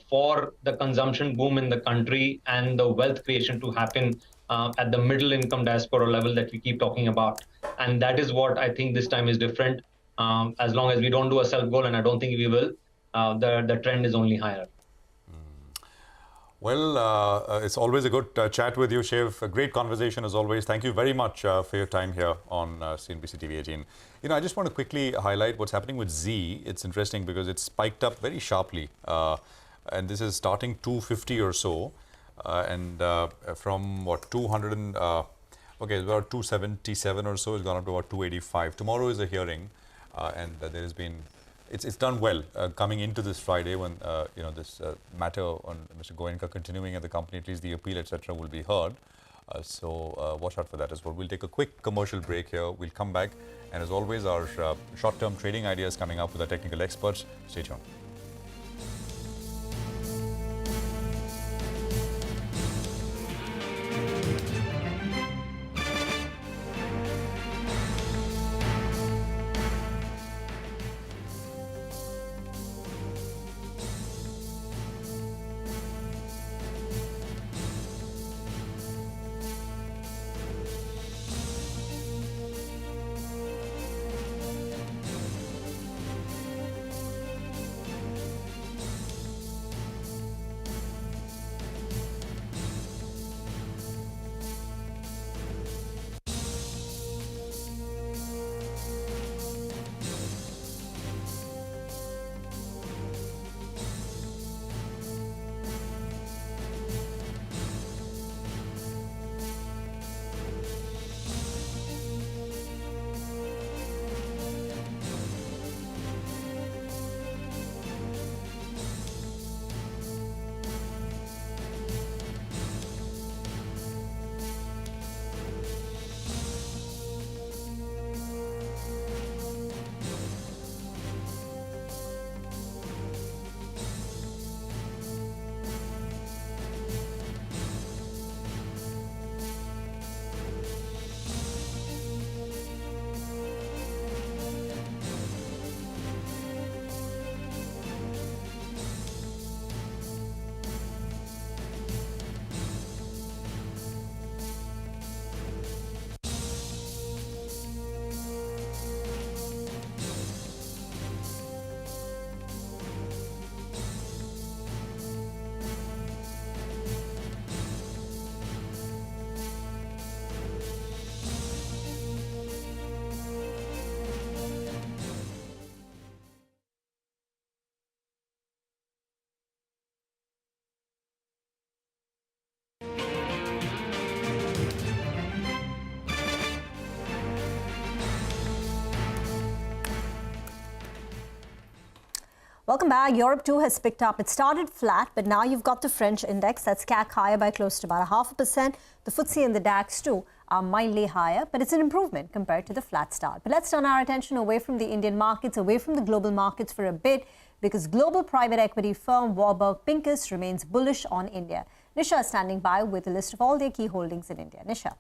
for the consumption boom in the country and the wealth creation to happen at the middle income diaspora level that we keep talking about. And that is what I think this time is different. As long as we don't do a self goal, and I don't think we will, the trend is only higher. Well, it's always a good chat with you, Shiv. A great conversation as always. Thank you very much for your time here on CNBC TV 18. I just want to quickly highlight what's happening with Z. It's interesting because it's spiked up very sharply. And this is starting 250 or so. And from what, 200 and, okay, about 277 or so, it's gone up to about 285. Tomorrow is a hearing. And there has been, it's done well coming into this Friday when this matter on Mr. Goenka continuing at the company, at least the appeal, etc., will be heard. So watch out for that as well. We'll take a quick commercial break here. We'll come back, and as always, our short-term trading ideas coming up with our technical experts. Stay tuned. Welcome back. Europe too has picked up. It started flat, but now you've got the French index that's CAC higher by close to about 0.5%. The FTSE and the DAX too are mildly higher, but it's an improvement compared to the flat start. But let's turn our attention away from the Indian markets, away from the global markets for a bit, because global private equity firm Warburg Pincus remains bullish on India. Nisha is standing by with a list of all their key holdings in India. Nisha.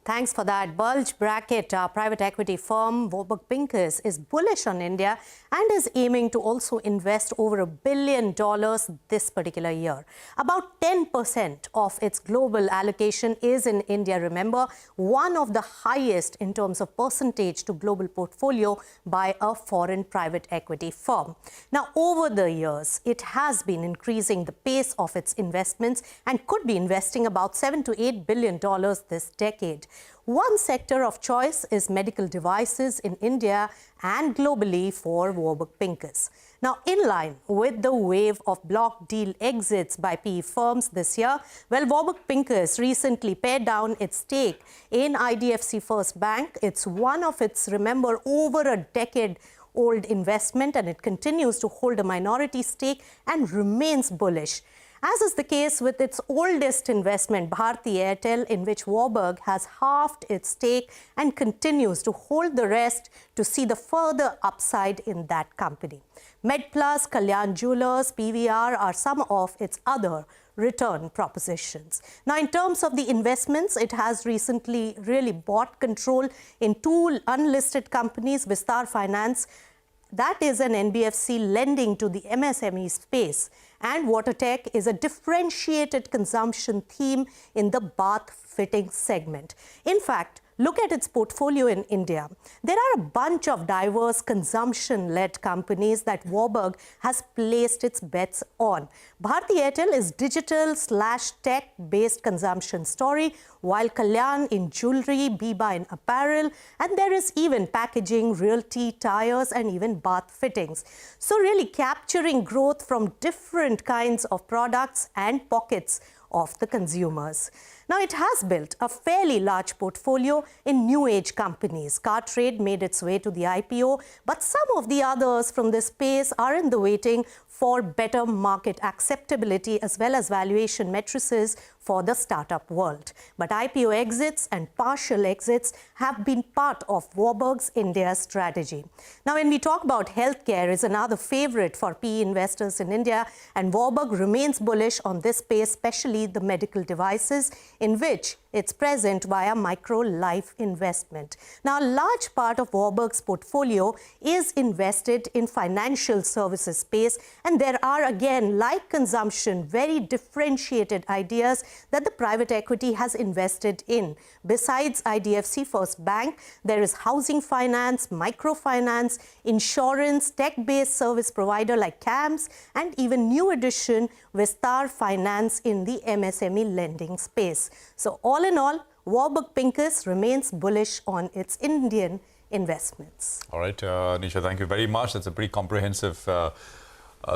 Thanks for that. Bulge Bracket private equity firm Warburg Pincus is bullish on India and is aiming to also invest over $1 billion this particular year. About 10% of its global allocation is in India, remember, one of the highest in terms of percentage to global portfolio by a foreign private equity firm. Now, over the years, it has been increasing the pace of its investments and could be investing about $7 to $8 billion this decade. One sector of choice is medical devices in India and globally for Warburg Pincus. Now, in line with the wave of block deal exits by PE firms this year, well, Warburg Pincus recently pared down its stake in IDFC First Bank. It's one of its, remember, over a decade-old investment, and it continues to hold a minority stake and remains bullish. As is the case with its oldest investment, Bharti Airtel, in which Warburg has halved its stake and continues to hold the rest to see the further upside in that company. MedPlus, Kalyan Jewellers, PVR are some of its other return propositions. Now, in terms of the investments, it has recently really bought control in two unlisted companies, Vistar Finance, that is an NBFC lending to the MSME space, and WaterTech is a differentiated consumption theme in the bath fitting segment. In fact, look at its portfolio in India. There are a bunch of diverse consumption-led companies that Warburg has placed its bets on. Bharti Airtel is digital/tech-based consumption story, while Kalyan in jewelry, Biba in apparel, and there is even packaging, Realty, tires, and even bath fittings. So really capturing growth from different kinds of products and pockets of the consumers. Now, it has built a fairly large portfolio in new age companies. Cartrade made its way to the IPO, but some of the others from this space are in the waiting for better market acceptability as well as valuation matrices for the startup world. But IPO exits and partial exits have been part of Warburg's India strategy. Now, when we talk about healthcare, is another favorite for PE investors in India, and Warburg remains bullish on this space, especially the medical devices, in which it's present via micro-life investment. Now, a large part of Warburg's portfolio is invested in financial services space, and there are, again, like consumption, very differentiated ideas that the private equity has invested in. Besides IDFC First Bank, there is housing finance, microfinance, insurance, tech-based service provider like CAMS, and even new addition, Vistar Finance in the MSME lending space. So all in all, Warburg Pincus remains bullish on its Indian investments. All right, Nisha, thank you very much. That's a pretty comprehensive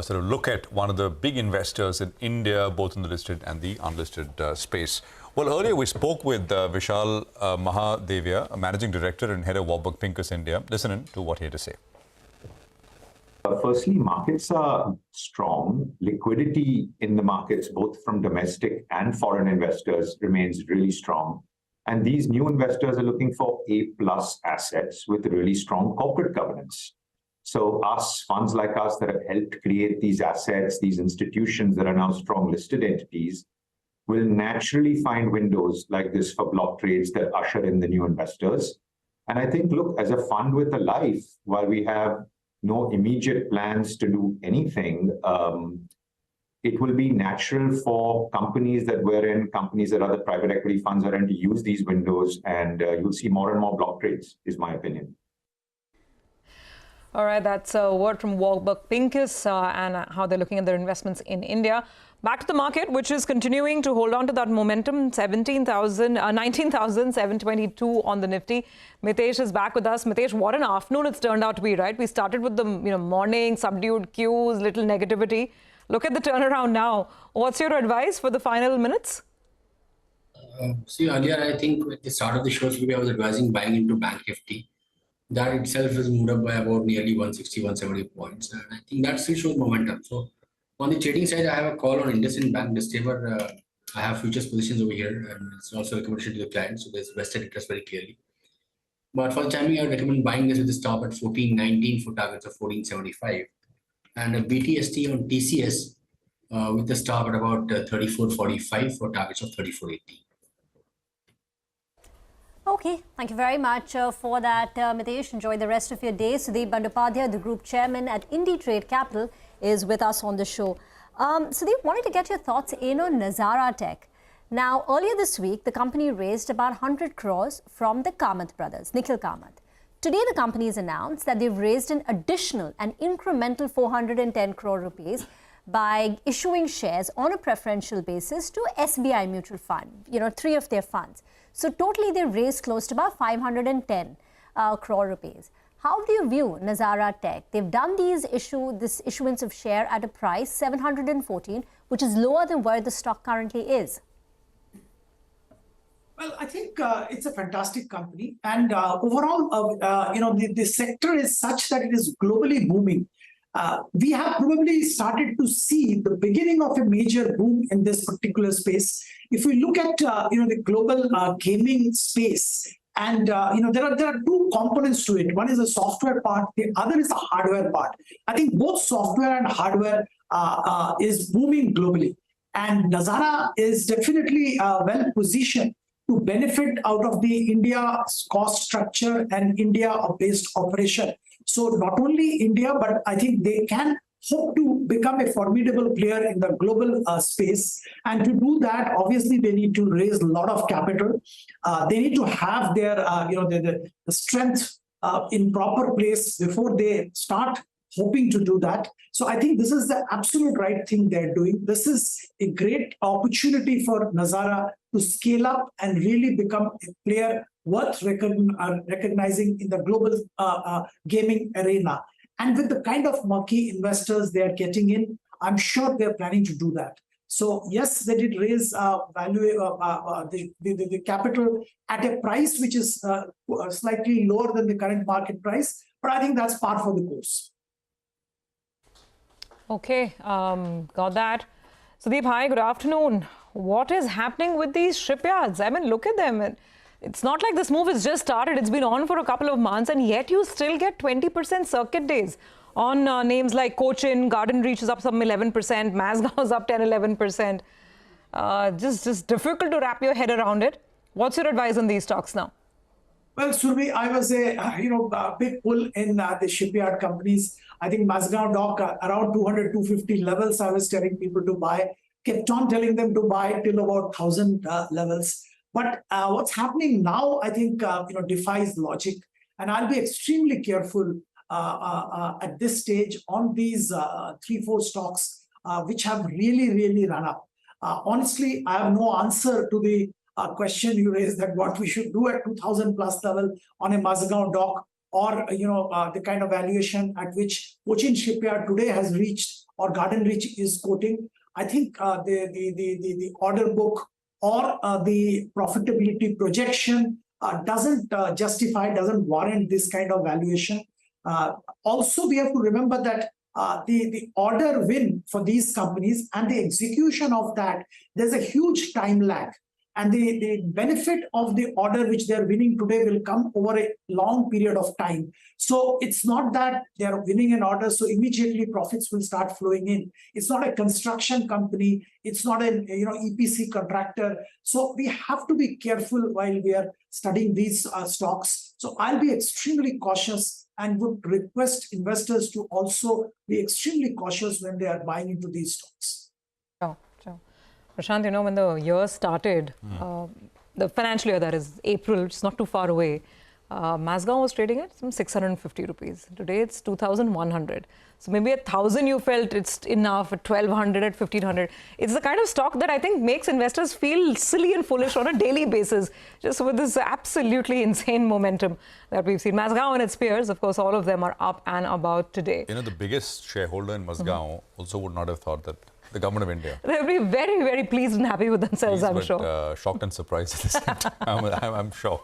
sort of look at one of the big investors in India, both in the listed and the unlisted space. Well, earlier we spoke with Vishal Mahadevia, a managing director and head of Warburg Pincus India. Listen in to what he had to say. Firstly, markets are strong. Liquidity in the markets, both from domestic and foreign investors, remains really strong. And these new investors are looking for A-plus assets with really strong corporate governance. So funds like us that have helped create these assets, these institutions that are now strong listed entities, will naturally find windows like this for block trades that usher in the new investors. And I think, look, as a fund with a life, while we have no immediate plans to do anything, it will be natural for companies that we're in, companies that other private equity funds are in, to use these windows, and you'll see more and more block trades, is my opinion. All right, that's a word from Warburg Pincus and how they're looking at their investments in India. Back to the market, which is continuing to hold on to that momentum, 19,722 on the Nifty. Mitesh is back with us. Mitesh, what an afternoon it's turned out to be, right? We started with the morning, subdued cues, little negativity. Look at the turnaround now. What's your advice for the final minutes? See, earlier, I think at the start of the show, I was advising buying into Bank Nifty. That itself has moved up by about nearly 160, 170 points. And I think that still shows momentum. So on the trading side, I have a call on IndusInd Bank. Disclaimer, I have futures positions over here, and it's also a recommendation to the client. So there's vested interest very clearly. But for the timing, I would recommend buying this with the stop at 14.19 for targets of 14.75. And a BTST on TCS with the stop at about 34.45 for targets of 34.80. Okay, thank you very much for that, Mitesh. Enjoy the rest of your day. Sudeep Bandyopadhyay, the group chairman at IndiTrade Capital, is with us on the show. Sudeep, wanted to get your thoughts in on Nazara Tech. Now, earlier this week, the company raised about 100 crores from the Kamath brothers, Nikhil Kamath. Today, the company has announced that they've raised an additional, an incremental 410 crore rupees by issuing shares on a preferential basis to SBI Mutual Fund, 3 of their funds. So totally they raised close to about 510 crore rupees. How do you view Nazara Tech? They've done this issuance of share at a price 714, which is lower than where the stock currently is. Well, I think it's a fantastic company, and overall, the sector is such that it is globally booming. We have probably started to see the beginning of a major boom in this particular space. If we look at the global gaming space, and there are 2 components to it. One is the software part, the other is the hardware part. I think both software and hardware is booming globally, and Nazara is definitely well positioned to benefit out of the India cost structure and India-based operation. So not only India, but I think they can hope to become a formidable player in the global space. And to do that, obviously, they need to raise a lot of capital. They need to have their, the strength in proper place before they start hoping to do that. So I think this is the absolute right thing they're doing. This is a great opportunity for Nazara to scale up and really become a player worth recognizing in the global gaming arena. And with the kind of marquee investors they are getting in, I'm sure they're planning to do that. So yes, they did raise the capital at a price which is slightly lower than the current market price, but I think that's par for the course. Okay, got that. Sudeep, hi, good afternoon. What is happening with these shipyards? I mean, look at them. It's not like this move has just started. It's been on for a couple of months, and yet you still get 20% circuit days on names like Cochin. Garden Reach is up some 11%. Mazgaon is up 10-11%. Just difficult to wrap your head around it. What's your advice on these stocks now? Well, Survi, I was a big pull in the shipyard companies. I think Mazgaon Dock around 200-250 levels. I was telling people to buy. Kept on telling them to buy till about 1,000 levels. But what's happening now, I think, defies logic. And I'll be extremely careful at this stage on these 3-4 stocks which have really run up. Honestly, I have no answer to the question you raised that what we should do at 2,000 plus level on a Mazgaon dock, or the kind of valuation at which Cochin Shipyard today has reached or Garden Reach is quoting. I think the order book or the profitability projection doesn't warrant this kind of valuation. Also, we have to remember that the order win for these companies and the execution of that, there's a huge time lag. And the benefit of the order which they're winning today will come over a long period of time. So it's not that they're winning an order, so immediately profits will start flowing in. It's not a construction company. It's not an EPC contractor. So we have to be careful while we are studying these stocks. So I'll be extremely cautious and would request investors to also be extremely cautious when they are buying into these stocks. Prashant, when the year started, the financial year, that is April, it's not too far away, Mazgaon was trading at some 650 rupees. Today it's 2,100. So maybe 1,000 you felt it's enough, at 1,200, at 1,500. It's the kind of stock that I think makes investors feel silly and foolish on a daily basis, just with this absolutely insane momentum that we've seen. Mazgaon and its peers, of course, all of them are up and about today. The biggest shareholder in Mazgaon also would not have thought that the government of India. They'll be very pleased and happy with themselves, I'm sure. Shocked and surprised at the same time, I'm sure.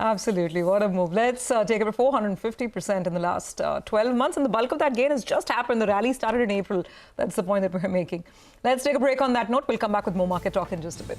Absolutely, what a move. Let's take it to 450% in the last 12 months, and the bulk of that gain has just happened. The rally started in April. That's the point that we're making. Let's take a break on that note. We'll come back with more market talk in just a bit.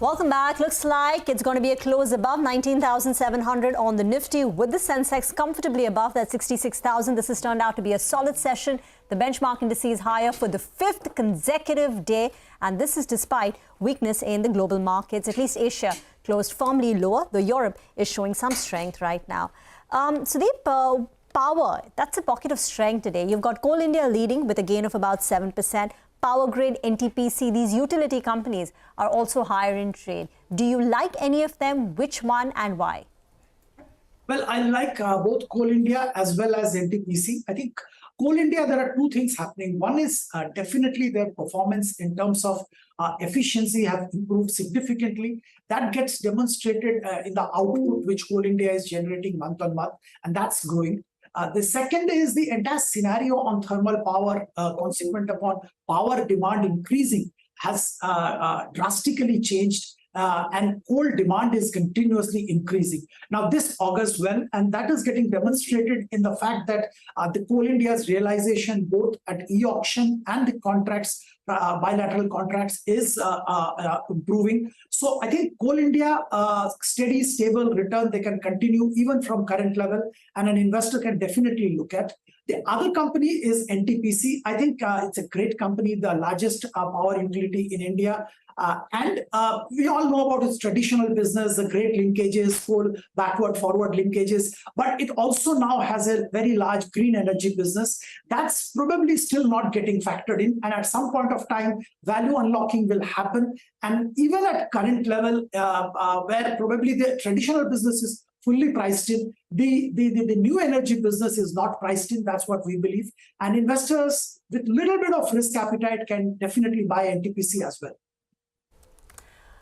Welcome back. Looks like it's going to be a close above 19,700 on the Nifty, with the Sensex comfortably above that 66,000. This has turned out to be a solid session. The benchmark indices higher for the 5th consecutive day, and this is despite weakness in the global markets. At least Asia closed firmly lower, though Europe is showing some strength right now. Sudeep, power, that's a pocket of strength today. You've got Coal India leading with a gain of about 7%. Power Grid, NTPC, these utility companies are also higher in trade. Do you like any of them? Which one and why? Well, I like both Coal India as well as NTPC. I think Coal India, there are two things happening. One is definitely their performance in terms of efficiency have improved significantly. That gets demonstrated in the output which Coal India is generating month on month, and that's growing. The second is the entire scenario on thermal power, consequent upon power demand increasing, has drastically changed, and coal demand is continuously increasing. Now, this augurs well, and that is getting demonstrated in the fact that the Coal India's realization, both at e-auction and the contracts, bilateral contracts, is improving. So I think Coal India, steady, stable return, they can continue even from current level, and an investor can definitely look at. The other company is NTPC. I think it's a great company, the largest power utility in India. And we all know about its traditional business, the great linkages, coal backward, forward linkages, but it also now has a very large green energy business. That's probably still not getting factored in. And at some point of time, value unlocking will happen. And even at current level, where probably the traditional business is fully priced in, the new energy business is not priced in. That's what we believe. And investors with little bit of risk appetite can definitely buy NTPC as well.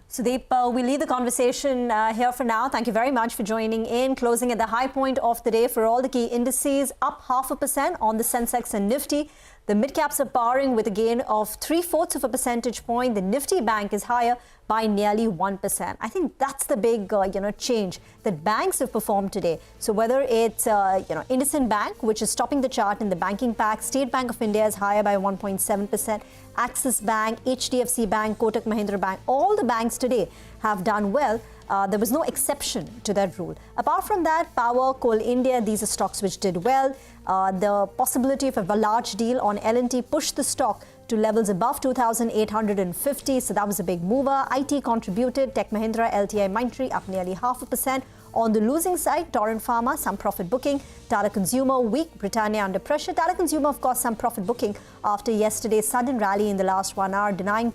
Sudeep, we'll leave the conversation here for now. Thank you very much for joining in. Closing at the high point of the day for all the key indices, up 0.5% on the Sensex and Nifty. The midcaps are powering with a gain of 0.75 of a percentage point. The Nifty Bank is higher by nearly 1%. I think that's the big change that banks have performed today. So whether it's IndusInd Bank, which is topping the chart in the banking pack, State Bank of India is higher by 1.7%, Axis Bank, HDFC Bank, Kotak Mahindra Bank, all the banks today have done well. There was no exception to that rule. Apart from that, Power, Coal India, these are stocks which did well. The possibility of a large deal on L&T pushed the stock to levels above 2,850. So that was a big mover. IT contributed. Tech Mahindra, LTI Mindtree up nearly 0.5%. On the losing side, Torrent Pharma, some profit booking. Tata Consumer weak. Britannia under pressure. Tata Consumer, of course, some profit booking after yesterday's sudden rally in the last 1 hour, denying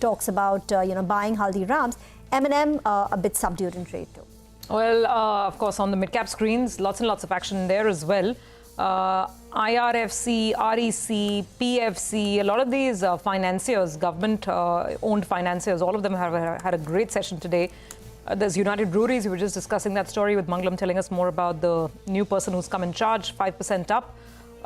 talks about buying Haldiram's. M&M a bit subdued in trade too. Well, of course, on the mid-cap screens, lots and lots of action there as well. IRFC, REC, PFC, a lot of these financiers, government-owned financiers, all of them have had a great session today. There's United Breweries. We were just discussing that story with Mangalam telling us more about the new person who's come in charge, 5% up.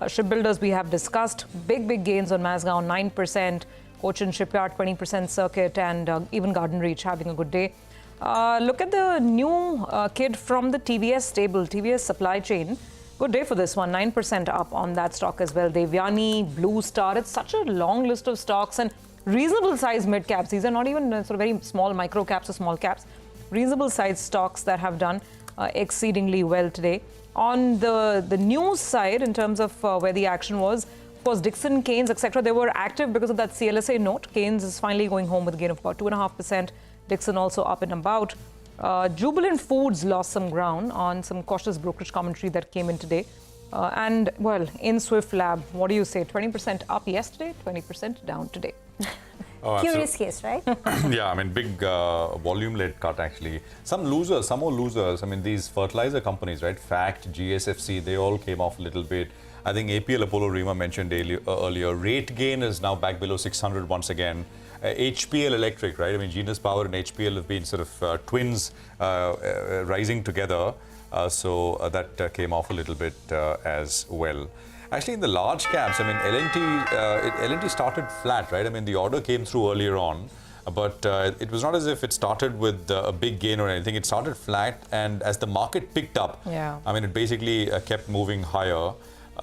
Shipbuilders we have discussed. Big gains on Mazgaon, 9%. Cochin Shipyard, 20% circuit, and even Garden Reach having a good day. Look at the new kid from the TVS stable, TVS supply chain. Good day for this one, 9% up on that stock as well. Devyani, Blue Star, it's such a long list of stocks and reasonable size mid caps. These are not even sort of very small micro caps or small caps. Reasonable size stocks that have done exceedingly well today. On the news side, in terms of where the action was, of course, Dixon, Keynes, etc., they were active because of that CLSA note. Keynes is finally going home with a gain of about 2.5%. Dixon also up and about. Jubilant Foods lost some ground on some cautious brokerage commentary that came in today. And, well, in Swift Lab, what do you say? 20% up yesterday, 20% down today. Oh, curious case, right? Yeah, I mean, big volume-led cut, actually. Some more losers. I mean, these fertilizer companies, right? Fact, GSFC, they all came off a little bit. I think APL Apollo Rima mentioned earlier. Rate gain is now back below 600 once again. HPL Electric, right? I mean, Genus Power and HPL have been sort of twins rising together. So that came off a little bit as well. Actually, in the large caps, I mean, L&T started flat, right? I mean, the order came through earlier on, but it was not as if it started with a big gain or anything. It started flat, and as the market picked up, I mean, it basically kept moving higher.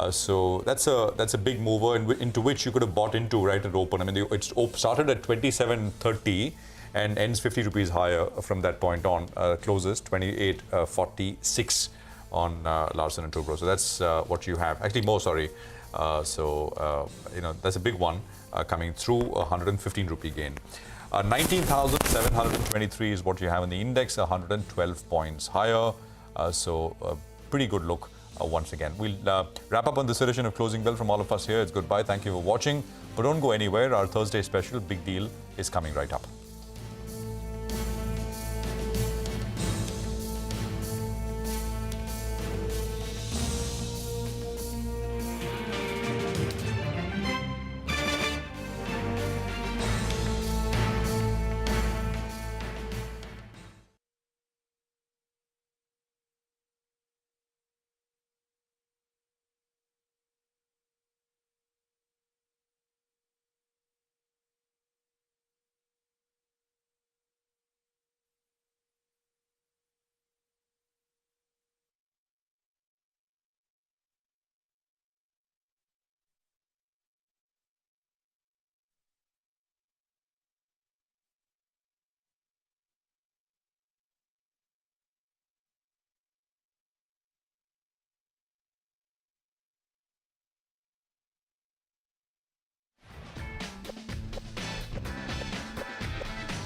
So that's a big mover into which you could have bought into right at open. I mean, it started at 27.30 and ends 50 rupees higher from that point on, closes 28.46 on Larsen & Toubro. So that's what you have. Actually, more, sorry. That's a big one coming through, 115 rupee gain. 19,723 is what you have in the index, 112 points higher. Pretty good look once again. We'll wrap up on this edition of Closing Bell from all of us here. It's goodbye. Thank you for watching. But don't go anywhere. Our Thursday special, Big Deal, is coming right up.